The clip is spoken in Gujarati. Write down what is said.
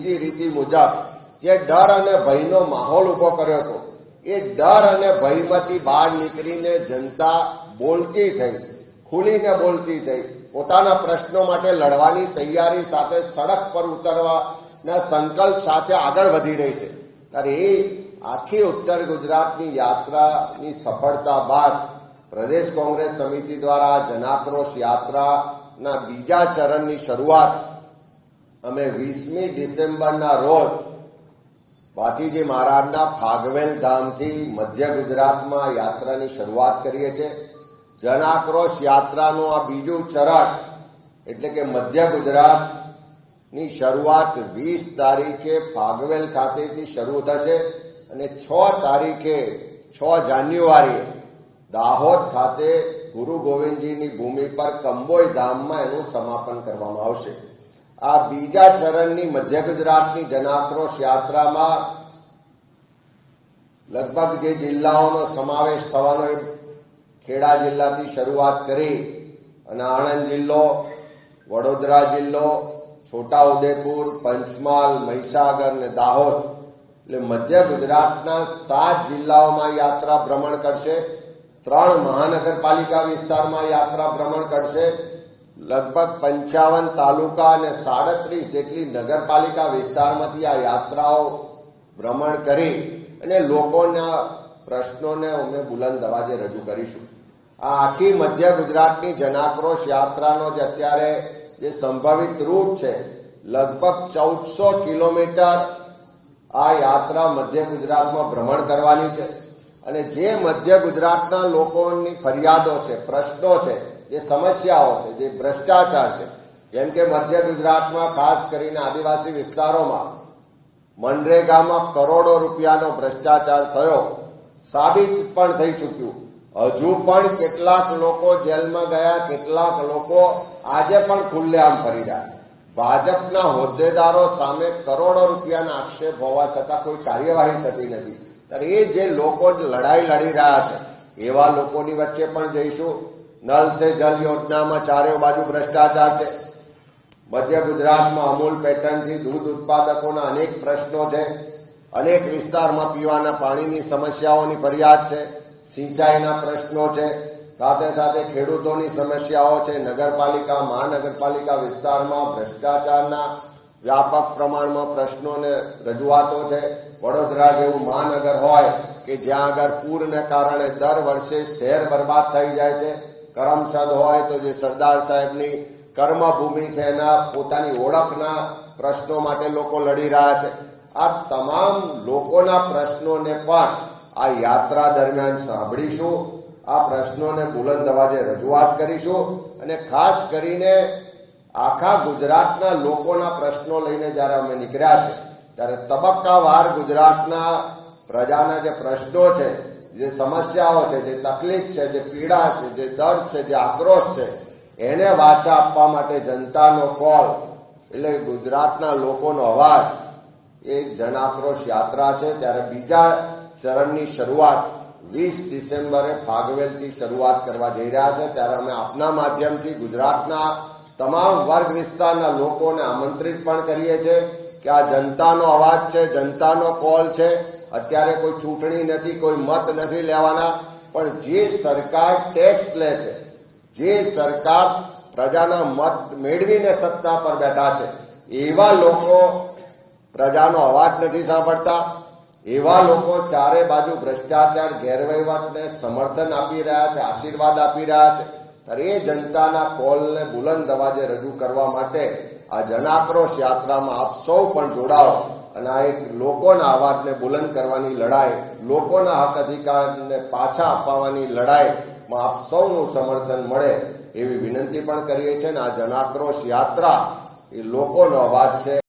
બીજી રીતિ મુજબ જે ડર અને ભયનો માહોલ ઉભો કર્યો હતો, એ ડર અને ભયમાંથી બહાર નીકળીને જનતા બોલતી થઈ, ખુલીને બોલતી થઈ, પોતાના પ્રશ્નો માટે લડવાની તૈયારી સાથે સડક પર ઉતરવાના સંકલ્પ સાથે આગળ વધી રહી છે. ત્યારે એ આખી ઉત્તર ગુજરાતની યાત્રાની સફળતા બાદ પ્રદેશ કોંગ્રેસ સમિતિ દ્વારા જનાક્રોશ યાત્રાના બીજા ચરણની શરૂઆત અમે 20મી ડિસેમ્બરના રોજ ભાથીજી મહારાજના ફાગવેલ ધામથી મધ્ય ગુજરાતમાં યાત્રાની શરૂઆત કરીએ છીએ. જનાક્રોશ યાત્રાનું આ બીજું ચરણ એટલે કે મધ્ય ગુજરાતની શરૂઆત 20 તારીખે ફાગવેલ ખાતેથી શરૂ થશે અને 6 તારીખે 6 જાન્યુઆરીએ દાહોદ ખાતે ગુરુ ગોવિંદજીની ભૂમિ પર કંબોઈ ધામમાં એનું સમાપન કરવામાં આવશે. આ બીજા ચરણની મધ્ય ગુજરાતની જનાક્રોશ યાત્રામાં લગભગ જે જિલ્લાઓનો સમાવેશ થવાનો, ખેડા જિલ્લાથી શરૂઆત કરી અને આણંદ જિલ્લો, વડોદરા જિલ્લો, છોટાઉદેપુર, પંચમહાલ, મહીસાગર અને દાહોદ, એટલે મધ્ય ગુજરાતના 7 જિલ્લાઓમાં યાત્રા ભ્રમણ કરશે. 3 મહાનગરપાલિકા વિસ્તારમાં યાત્રા ભ્રમણ કરશે. લગભગ 55 તાલુકા અને 37 જેટલી નગરપાલિકા વિસ્તારમાંથી આ યાત્રાઓ ભ્રમણ કરી અને લોકોના પ્રશ્નોને અમે બુલંદ અવાજે રજૂ કરીશું. આ આખી મધ્ય ગુજરાતની જનાક્રોશ યાત્રાનો જે અત્યારે જે સંભવિત રૂટ છે, લગભગ 1400 કિલોમીટર આ યાત્રા મધ્ય ગુજરાતમાં ભ્રમણ કરવાની છે. અને જે મધ્ય ગુજરાતના લોકોની ફરિયાદો છે, પ્રશ્નો છે, જે સમસ્યાઓ છે, જે ભ્રષ્ટાચાર છે, જેમ કે મધ્ય ગુજરાતમાં ખાસ કરીને આદિવાસી વિસ્તારોમાં મનરેગામાં કરોડો રૂપિયાનો ભ્રષ્ટાચાર થયો, સાબિત પણ થઈ ચૂક્યું. હજુ પણ કેટલાક લોકો જેલમાં ગયા, કેટલાક લોકો આજે પણ ખુલ્લેઆમ ફરી રહ્યા. ભાજપના હોદ્દેદારો સામે કરોડો રૂપિયાના આક્ષેપ હોવા છતાં કોઈ કાર્યવાહી થતી નથી. ત્યારે એ જે લોકો લડાઈ લડી રહ્યા છે એવા લોકોની વચ્ચે પણ જઈશું. નલ સે જલ યોજનામાં ચારે બાજુ ભ્રષ્ટાચાર છે. મધ્ય ગુજરાતમાં અમૂલ પેટર્નથી દૂધ ઉત્પાદકોના અનેક પ્રશ્નો છે. અનેક વિસ્તારમાં પીવાના પાણીની સમસ્યાઓની ફરિયાદ છે, સિંચાઈના પ્રશ્નો છે, સાથે સાથે ખેડૂતોની સમસ્યાઓ છે. નગરપાલિકા, મહાનગરપાલિકા વિસ્તારમાં ભ્રષ્ટાચારના વ્યાપક પ્રમાણમાં પ્રશ્નોને રજૂઆતો છે. વડોદરા જેવું મહાનગર હોય કે જ્યાં આગળ પૂરને કારણે દર વર્ષે શહેર બરબાદ થઈ જાય છે. કરમસદ હોય તો જે સરદાર સાહેબની કર્મભૂમિ છે એના પોતાની ઓળખના પ્રશ્નો માટે લોકો લડી રહ્યા છે. આ તમામ લોકોના પ્રશ્નોને પણ આ યાત્રા દરમિયાન સાંભળીશું. આ પ્રશ્નોને બુલંદ અવાજે રજૂઆત કરીશું અને ખાસ કરીને આખા ગુજરાતના લોકોના પ્રશ્નો લઈને જ્યારે અમે નીકળ્યા છે ત્યારે તબક્કાવાર ગુજરાતના પ્રજાના જે પ્રશ્નો છે, જે સમસ્યાઓ છે, જે તકલીફ છે, જે પીડા છે, જે દર્દ છે, જે આક્રોશ છે, એને વાચા આપવા માટે જનતાનો કોલ એટલે ગુજરાતના લોકોનો અવાજ એ જનાક્રોશ યાત્રા છે. ત્યારે બીજા ચરણની શરૂઆત 20 ડિસેમ્બરે ફાગવેલથી શરૂઆત કરવા જઈ રહ્યા છે. ત્યારે અમે આપના માધ્યમથી ગુજરાતના તમામ વર્ગ વિસ્તારના લોકોને આમંત્રિત પણ કરીએ છીએ કે આ જનતાનો અવાજ છે, જનતાનો કોલ છે. અત્યારે કોઈ ચૂંટણી નથી, કોઈ મત નથી લેવાના, પણ જે સરકાર ટેક્સ લે છે, જે સરકાર પ્રજાના મત મેળવીને સત્તા પર બેઠા છે, એવા લોકો પ્રજાનો અવાજ નથી સાંભળતા. એવા લોકો ચારે બાજુ ભ્રષ્ટાચાર, ગેરવહીવટને સમર્થન આપી રહ્યા છે, આશીર્વાદ આપી રહ્યા છે. ત્યારે એ જનતાના કોલને બુલંદ અવાજે રજૂ કરવા માટે આ જનાક્રોશ યાત્રામાં આપ સૌ પણ જોડાઓ અને આ એક લોકોના અવાજને બુલંદ કરવાની લડાઈ, લોકોના હક અધિકારને પાછા અપાવવાની લડાઈમાં આપ સૌનું સમર્થન મળે એવી વિનંતી પણ કરીએ છીએ. અને આ જનાક્રોશ યાત્રા એ લોકોનો અવાજ છે.